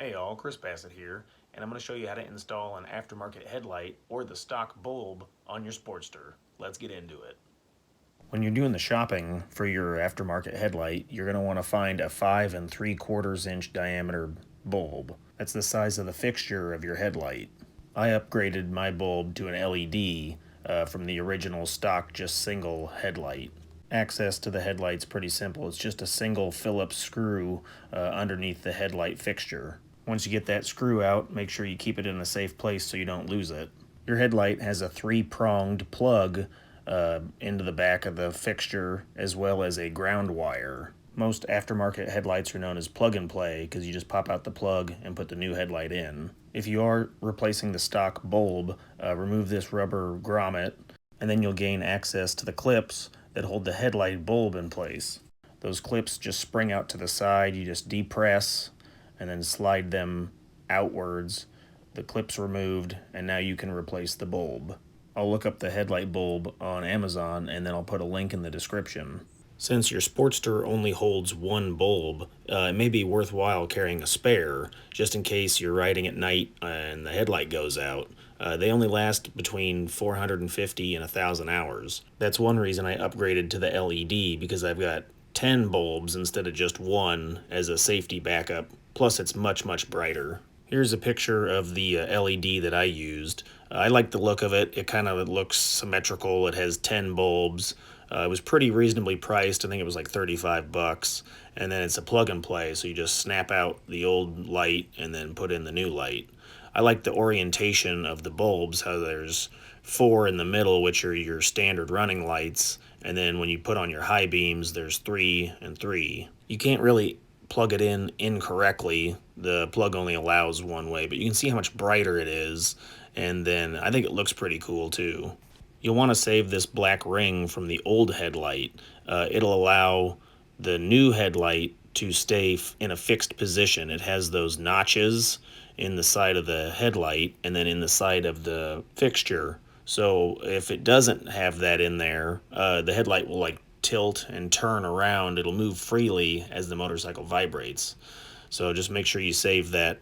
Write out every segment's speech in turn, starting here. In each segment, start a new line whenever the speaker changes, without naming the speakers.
Hey y'all, Chris Bassett here, and I'm going to show you how to install an aftermarket headlight or the stock bulb on your Sportster. Let's get into it. When you're doing the shopping for your aftermarket headlight, you're going to want to find a 5 3/4 inch diameter bulb. That's the size of the fixture of your headlight. I upgraded my bulb to an LED from the original stock just single headlight. Access to the headlight's pretty simple. It's just a single Phillips screw underneath the headlight fixture. Once you get that screw out, make sure you keep it in a safe place so you don't lose it. Your headlight has a 3-pronged plug into the back of the fixture, as well as a ground wire. Most aftermarket headlights are known as plug and play because you just pop out the plug and put the new headlight in. If you are replacing the stock bulb, remove this rubber grommet, and then you'll gain access to the clips that hold the headlight bulb in place. Those clips just spring out to the side. You just depress and then slide them outwards. The clip's removed, and now you can replace the bulb. I'll look up the headlight bulb on Amazon, and then I'll put a link in the description. Since your Sportster only holds one bulb, it may be worthwhile carrying a spare, just in case you're riding at night and the headlight goes out. They only last between 450 and 1,000 hours. That's one reason I upgraded to the LED, because I've got 10 bulbs instead of just one as a safety backup. Plus, it's much brighter. Here's a picture of the LED that I used. I like the look of it. It kind of looks symmetrical. It has 10 bulbs. It was pretty reasonably priced. I think it was like 35 bucks. And then it's a plug and play, so you just snap out the old light and then put in the new light. I like the orientation of the bulbs, how there's 4 in the middle, which are your standard running lights, and then when you put on your high beams, there's 3 and 3. You can't really plug it in incorrectly. The plug only allows one way, but you can see how much brighter it is, and then I think it looks pretty cool too. You'll want to save this black ring from the old headlight. It'll allow the new headlight to stay in a fixed position. It has those notches in the side of the headlight and then in the side of the fixture. So if it doesn't have that in there, the headlight will like tilt and turn around. It'll move freely as the motorcycle vibrates. So just make sure you save that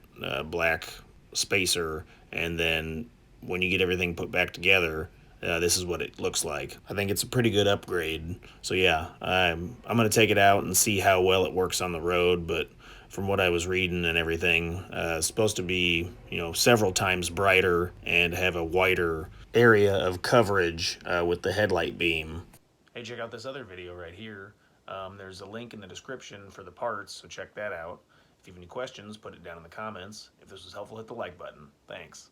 black spacer, and then when you get everything put back together, this is what it looks like. I think it's a pretty good upgrade. So yeah, I'm going to take it out and see how well it works on the road, but from what I was reading and everything, it's supposed to be, several times brighter and have a wider area of coverage with the headlight beam. Hey, check out this other video right here. There's a link in the description for the parts, so check that out. If you have any questions, put it down in the comments. If this was helpful, hit the like button. Thanks.